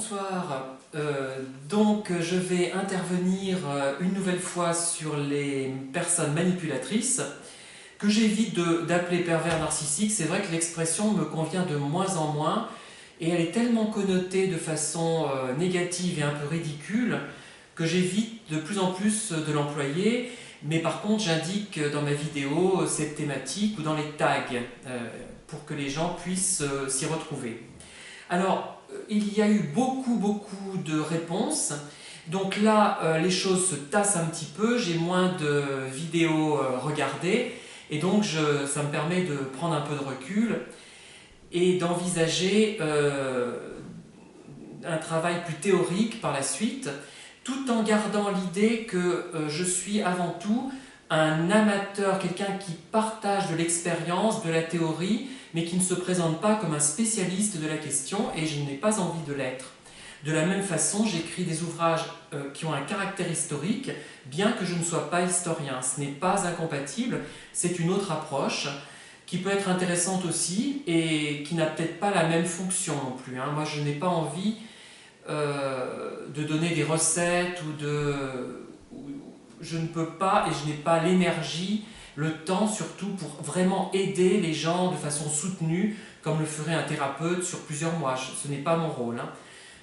bonsoir. Donc je vais intervenir une nouvelle fois sur les personnes manipulatrices que j'évite d'appeler pervers narcissiques. C'est vrai que l'expression me convient de moins en moins et elle est tellement connotée de façon négative et un peu ridicule que j'évite de plus en plus de l'employer. Mais par contre, j'indique dans ma vidéo cette thématique ou dans les tags pour que les gens puissent s'y retrouver. Alors, il y a eu beaucoup de réponses. Donc là, les choses se tassent un petit peu, j'ai moins de vidéos regardées, et donc ça me permet de prendre un peu de recul et d'envisager un travail plus théorique par la suite, tout en gardant l'idée que je suis avant tout un amateur, quelqu'un qui partage de l'expérience, de la théorie, mais qui ne se présente pas comme un spécialiste de la question, et je n'ai pas envie de l'être. De la même façon, j'écris des ouvrages qui ont un caractère historique, bien que je ne sois pas historien. Ce n'est pas incompatible, c'est une autre approche qui peut être intéressante aussi, et qui n'a peut-être pas la même fonction non plus. Moi, je n'ai pas envie de donner des recettes, je ne peux pas, et je n'ai pas l'énergie, le temps surtout, pour vraiment aider les gens de façon soutenue, comme le ferait un thérapeute sur plusieurs mois. Ce n'est pas mon rôle.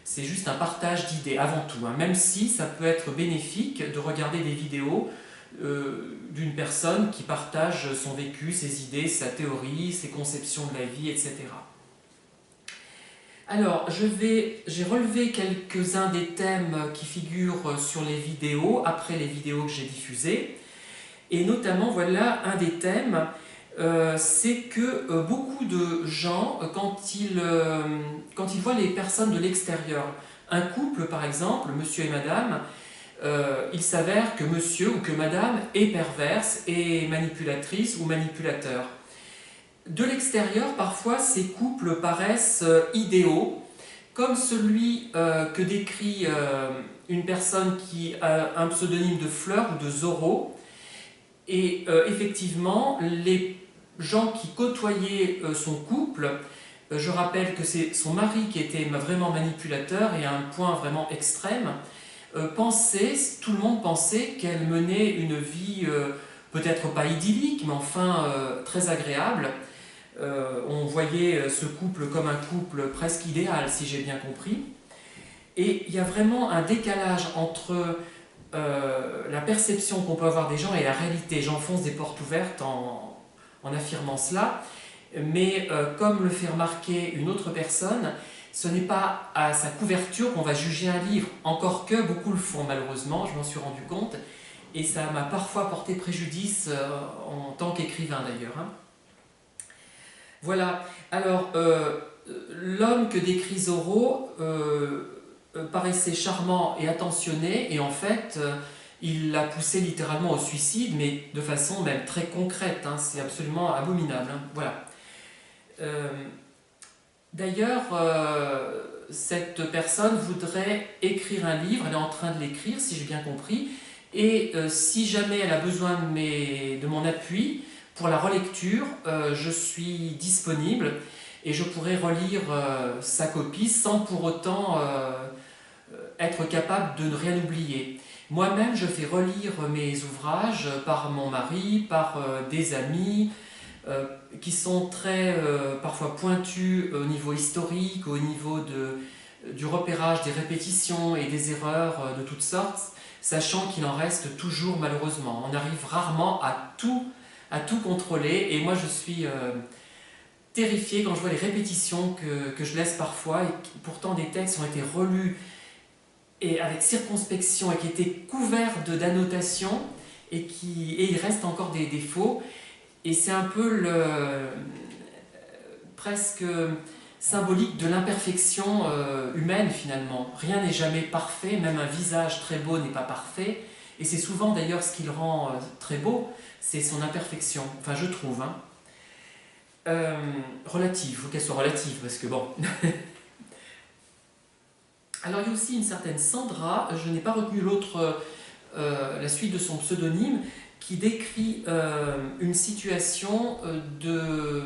C'est juste un partage d'idées avant tout. Même si ça peut être bénéfique de regarder des vidéos d'une personne qui partage son vécu, ses idées, sa théorie, ses conceptions de la vie, etc. Alors, j'ai relevé quelques-uns des thèmes qui figurent sur les vidéos, après les vidéos que j'ai diffusées. Et notamment, voilà, un des thèmes, c'est que beaucoup de gens, quand ils voient les personnes de l'extérieur, un couple par exemple, monsieur et madame, il s'avère que monsieur ou que madame est perverse, est manipulatrice ou manipulateur. De l'extérieur, parfois, ces couples paraissent idéaux, comme celui que décrit une personne qui a un pseudonyme de Fleur ou de Zorro. Et effectivement, les gens qui côtoyaient son couple, je rappelle que c'est son mari qui était vraiment manipulateur et à un point vraiment extrême, tout le monde pensait qu'elle menait une vie peut-être pas idyllique, mais enfin très agréable. On voyait ce couple comme un couple presque idéal, si j'ai bien compris. Et il y a vraiment un décalage entre la perception qu'on peut avoir des gens et la réalité. J'enfonce des portes ouvertes en affirmant cela, mais comme le fait remarquer une autre personne, ce n'est pas à sa couverture qu'on va juger un livre, encore que beaucoup le font malheureusement, je m'en suis rendu compte, et ça m'a parfois porté préjudice en tant qu'écrivain d'ailleurs. Voilà, alors l'homme que décrit Zorro paraissait charmant et attentionné, et en fait il l'a poussé littéralement au suicide, mais de façon même très concrète, c'est absolument abominable. Voilà. D'ailleurs, cette personne voudrait écrire un livre, elle est en train de l'écrire si j'ai bien compris, et si jamais elle a besoin de mon appui pour la relecture, je suis disponible et je pourrais relire sa copie sans pour autant être capable de ne rien oublier. Moi-même, je fais relire mes ouvrages par mon mari, par des amis qui sont très parfois pointus au niveau historique, au niveau du repérage des répétitions et des erreurs de toutes sortes, sachant qu'il en reste toujours malheureusement. On arrive rarement à tout contrôler, et moi je suis terrifié quand je vois les répétitions que je laisse parfois, et pourtant des textes ont été relus et avec circonspection et qui étaient couverts d'annotations, et il reste encore des défauts, et c'est un peu presque symbolique de l'imperfection humaine finalement. Rien n'est jamais parfait, même un visage très beau n'est pas parfait, et c'est souvent d'ailleurs ce qui le rend très beau, c'est son imperfection, enfin je trouve. Relative, il faut qu'elle soit relative, parce que bon... Alors il y a aussi une certaine Sandra, je n'ai pas retenu la suite de son pseudonyme, qui décrit une situation de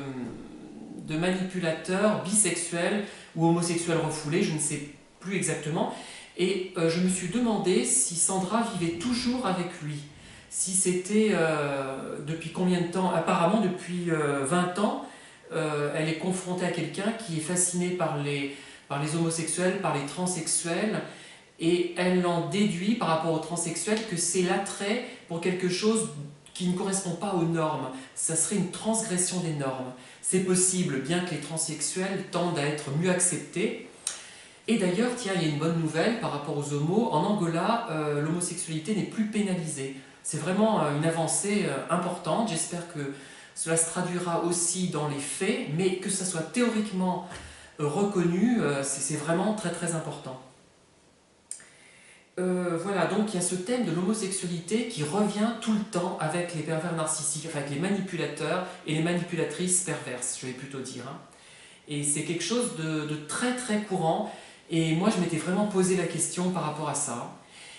manipulateur bisexuel ou homosexuel refoulé, je ne sais plus exactement. Et je me suis demandé si Sandra vivait toujours avec lui. Si c'était depuis combien de temps? Apparemment depuis 20 ans, elle est confrontée à quelqu'un qui est fasciné par les homosexuels, par les transsexuels, et elle en déduit par rapport aux transsexuels que c'est l'attrait pour quelque chose qui ne correspond pas aux normes. Ça serait une transgression des normes. C'est possible, bien que les transsexuels tendent à être mieux acceptés. Et d'ailleurs, tiens, il y a une bonne nouvelle par rapport aux homos. En Angola, l'homosexualité n'est plus pénalisée. C'est vraiment une avancée importante. J'espère que cela se traduira aussi dans les faits, mais que ça soit théoriquement reconnu, c'est vraiment très très important. Voilà, donc il y a ce thème de l'homosexualité qui revient tout le temps avec les pervers narcissiques, enfin avec les manipulateurs et les manipulatrices perverses, je vais plutôt dire. Hein. Et c'est quelque chose de très très courant, et moi je m'étais vraiment posé la question par rapport à ça,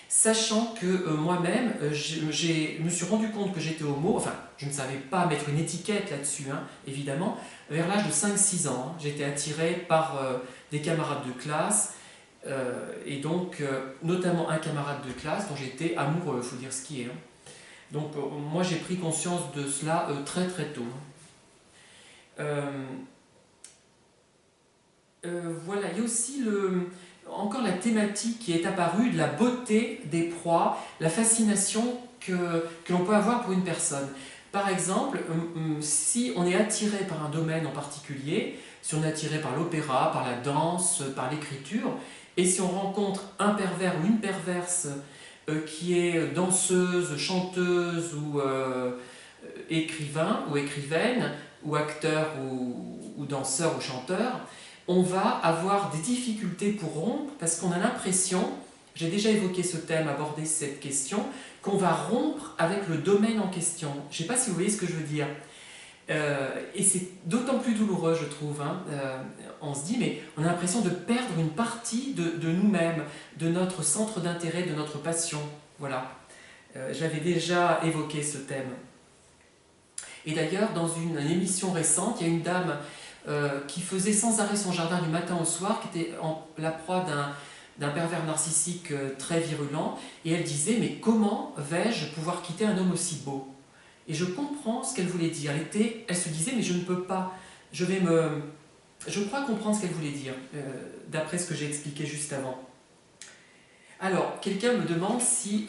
sachant que moi-même, je me suis rendu compte que j'étais homo, enfin je ne savais pas mettre une étiquette là-dessus, hein, évidemment, vers l'âge de 5-6 ans. Hein. J'étais attiré par des camarades de classe, et donc notamment un camarade de classe dont j'étais amoureux, il faut dire ce qui est. Hein. Donc moi j'ai pris conscience de cela très très tôt. Voilà, il y a aussi encore la thématique qui est apparue de la beauté des proies, la fascination que l'on peut avoir pour une personne. Par exemple, si on est attiré par un domaine en particulier, si on est attiré par l'opéra, par la danse, par l'écriture, et si on rencontre un pervers ou une perverse qui est danseuse, chanteuse ou écrivain ou écrivaine, ou acteur ou danseur ou chanteur, on va avoir des difficultés pour rompre parce qu'on a l'impression, j'ai déjà évoqué ce thème, abordé cette question, qu'on va rompre avec le domaine en question. Je ne sais pas si vous voyez ce que je veux dire. Et c'est d'autant plus douloureux, je trouve. Hein. On se dit, mais on a l'impression de perdre une partie de nous-mêmes, de notre centre d'intérêt, de notre passion. Voilà. J'avais déjà évoqué ce thème. Et d'ailleurs, dans une émission récente, il y a une dame qui faisait sans arrêt son jardin du matin au soir, qui était la proie d'un pervers narcissique très virulent, et elle disait, mais comment vais-je pouvoir quitter un homme aussi beau? Et je comprends ce qu'elle voulait dire. Elle se disait, mais je ne peux pas, je crois comprendre ce qu'elle voulait dire, d'après ce que j'ai expliqué juste avant. Alors, quelqu'un me demande si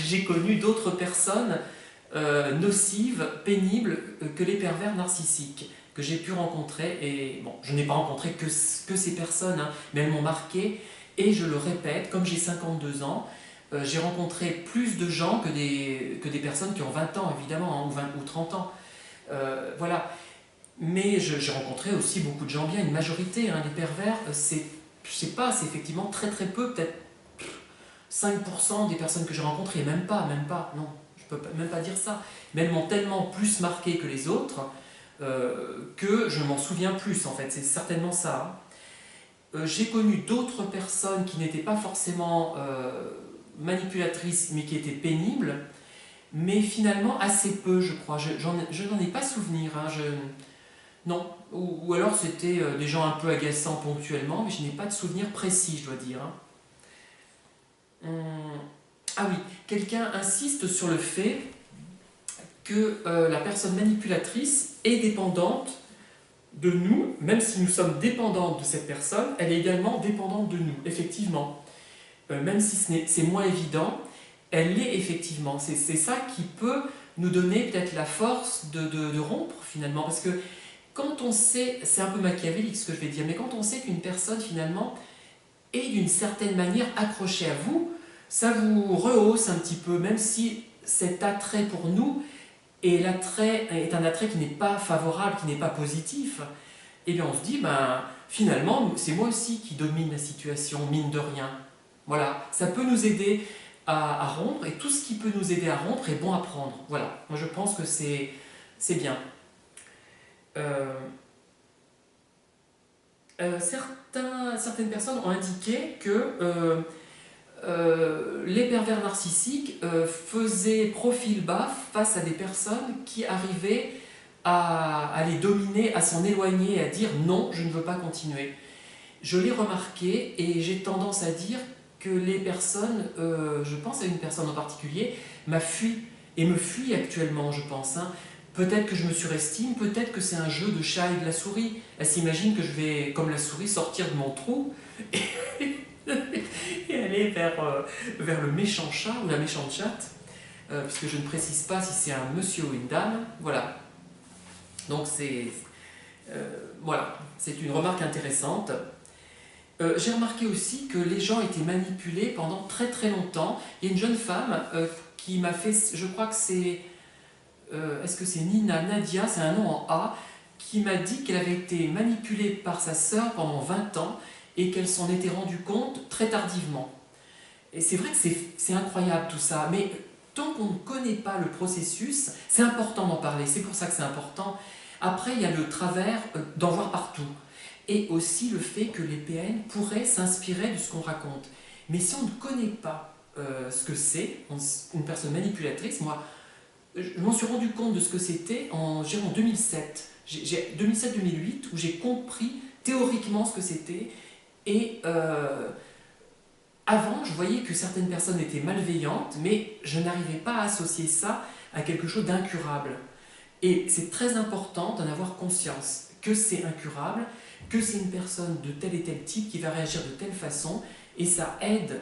j'ai connu d'autres personnes nocives, pénibles que les pervers narcissiques que j'ai pu rencontrer. Et bon, je n'ai pas rencontré que ces personnes, hein, mais elles m'ont marqué. Et je le répète, comme j'ai 52 ans, j'ai rencontré plus de gens que des personnes qui ont 20 ans, évidemment, hein, ou 20 ou 30 ans. Voilà. Mais j'ai rencontré aussi beaucoup de gens bien, une majorité. Hein, les pervers, je sais pas, c'est effectivement très très peu, peut-être 5% des personnes que j'ai rencontrées, même pas, non, je peux même pas dire ça. Mais elles m'ont tellement plus marqué que les autres que je m'en souviens plus, en fait, c'est certainement ça. Hein. J'ai connu d'autres personnes qui n'étaient pas forcément manipulatrices, mais qui étaient pénibles, mais finalement assez peu, je crois. Je n'en ai pas souvenir. Hein. Non. Ou alors c'était des gens un peu agaçants ponctuellement, mais je n'ai pas de souvenir précis, je dois dire. Hein. Ah oui, quelqu'un insiste sur le fait que la personne manipulatrice est dépendante de nous, même si nous sommes dépendantes de cette personne, elle est également dépendante de nous, effectivement. Même si c'est moins évident, elle l'est effectivement. C'est ça qui peut nous donner peut-être la force de rompre finalement, parce que quand on sait, c'est un peu machiavélique ce que je vais dire, mais quand on sait qu'une personne finalement est d'une certaine manière accrochée à vous, ça vous rehausse un petit peu, même si cet attrait pour nous est un attrait qui n'est pas favorable, qui n'est pas positif, et bien on se dit, ben, finalement, c'est moi aussi qui domine la situation, mine de rien. Voilà, ça peut nous aider à rompre, et tout ce qui peut nous aider à rompre est bon à prendre. Voilà, moi je pense que c'est bien. Certaines personnes ont indiqué que les pervers narcissiques faisaient profil bas face à des personnes qui arrivaient à les dominer, à s'en éloigner, à dire non, je ne veux pas continuer. je l'ai remarqué et j'ai tendance à dire que les personnes, je pense à une personne en particulier, m'a fui et me fuit actuellement, je pense. Hein. Peut-être que je me surestime, peut-être que c'est un jeu de chat et de la souris. Elle s'imagine que je vais, comme la souris, sortir de mon trou et aller vers le méchant chat ou la méchante chatte, puisque je ne précise pas si c'est un monsieur ou une dame. Voilà. Donc voilà, c'est une remarque intéressante. J'ai remarqué aussi que les gens étaient manipulés pendant très très longtemps. Il y a une jeune femme qui m'a fait, je crois que c'est, est-ce que c'est Nadia, c'est un nom en A, qui m'a dit qu'elle avait été manipulée par sa sœur pendant 20 ans et qu'elle s'en était rendue compte très tardivement. Et c'est vrai que c'est incroyable tout ça, mais tant qu'on ne connaît pas le processus, c'est important d'en parler, c'est pour ça que c'est important. Après, il y a le travers d'en voir partout. Et aussi le fait que les PN pourraient s'inspirer de ce qu'on raconte. Mais si on ne connaît pas ce que c'est, une personne manipulatrice, moi, je m'en suis rendu compte de ce que c'était en 2007. 2007-2008, où j'ai compris théoriquement ce que c'était. Et avant, je voyais que certaines personnes étaient malveillantes, mais je n'arrivais pas à associer ça à quelque chose d'incurable. Et c'est très important d'en avoir conscience, que c'est incurable, que c'est une personne de tel et tel type qui va réagir de telle façon, et ça aide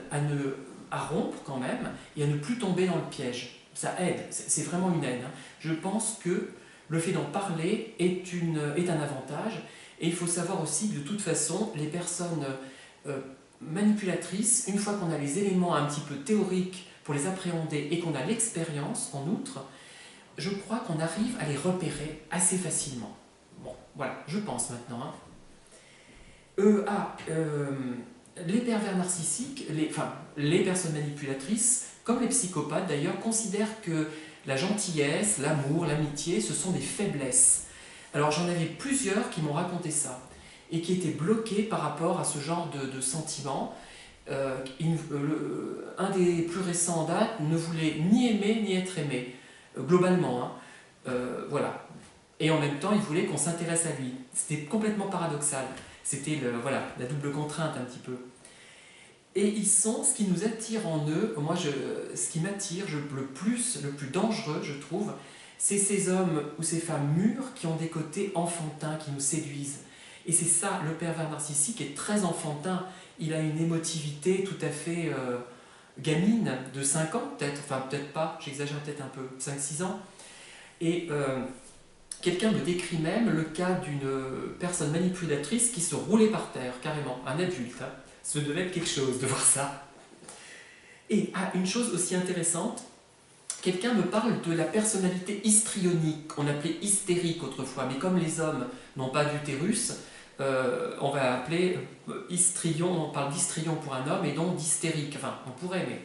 à rompre quand même, et à ne plus tomber dans le piège. Ça aide, c'est vraiment une aide. Hein. Je pense que le fait d'en parler est un avantage, et il faut savoir aussi que de toute façon, les personnes manipulatrices, une fois qu'on a les éléments un petit peu théoriques pour les appréhender, et qu'on a l'expérience en outre, je crois qu'on arrive à les repérer assez facilement. Bon, voilà, je pense maintenant. Hein. Les pervers narcissiques, les personnes manipulatrices, comme les psychopathes d'ailleurs, considèrent que la gentillesse, l'amour, l'amitié, ce sont des faiblesses. Alors j'en avais plusieurs qui m'ont raconté ça, et qui étaient bloqués par rapport à ce genre de sentiments. Un des plus récents en date ne voulait ni aimer ni être aimé, globalement. Hein. Voilà. Et en même temps, il voulait qu'on s'intéresse à lui. C'était complètement paradoxal. C'était la double contrainte un petit peu. Et ils sont, ce qui nous attire en eux, ce qui m'attire le plus dangereux, je trouve, c'est ces hommes ou ces femmes mûres qui ont des côtés enfantins, qui nous séduisent. Et c'est ça, le pervers narcissique est très enfantin. Il a une émotivité tout à fait gamine, de 5 ans peut-être, enfin peut-être pas, j'exagère peut-être un peu, 5-6 ans. Et quelqu'un me décrit même le cas d'une personne manipulatrice qui se roulait par terre, carrément, un adulte. Hein. Ce devait être quelque chose de voir ça. Et une chose aussi intéressante, quelqu'un me parle de la personnalité histrionique, on appelait hystérique autrefois, mais comme les hommes n'ont pas d'utérus, on va appeler histrion, on parle d'histrion pour un homme et donc d'hystérique, enfin on pourrait, mais...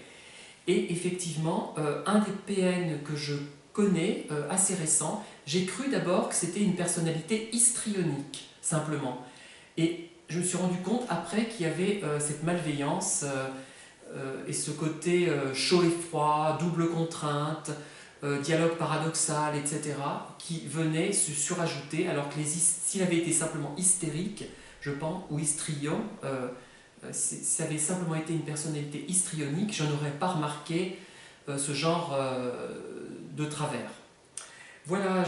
Et effectivement, un des PN que je connais, assez récent, j'ai cru d'abord que c'était une personnalité histrionique, simplement. Et je me suis rendu compte après qu'il y avait cette malveillance et ce côté chaud et froid, double contrainte, dialogue paradoxal, etc., qui venait se surajouter, alors que s'il avait été simplement hystérique, je pense, ou histrion, si ça avait simplement été une personnalité histrionique, je n'aurais pas remarqué ce genre de travers. Voilà,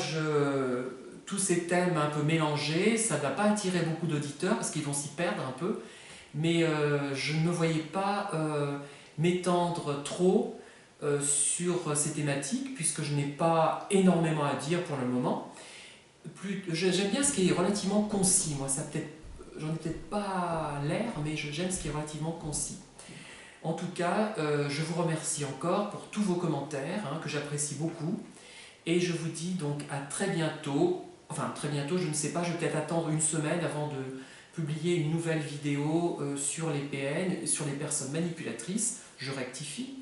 tous ces thèmes un peu mélangés, ça ne va pas attirer beaucoup d'auditeurs parce qu'ils vont s'y perdre un peu, mais je ne me voyais pas m'étendre trop sur ces thématiques puisque je n'ai pas énormément à dire pour le moment. J'aime bien ce qui est relativement concis, moi ça peut-être, j'en ai peut-être pas l'air, mais j'aime ce qui est relativement concis. En tout cas, je vous remercie encore pour tous vos commentaires, hein, que j'apprécie beaucoup. Et je vous dis donc à très bientôt. Enfin, très bientôt, je ne sais pas, je vais peut-être attendre une semaine avant de publier une nouvelle vidéo sur les PN, sur les personnes manipulatrices. Je rectifie.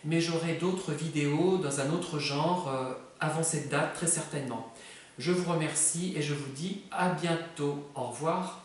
Mais j'aurai d'autres vidéos dans un autre genre avant cette date, très certainement. Je vous remercie et je vous dis à bientôt. Au revoir.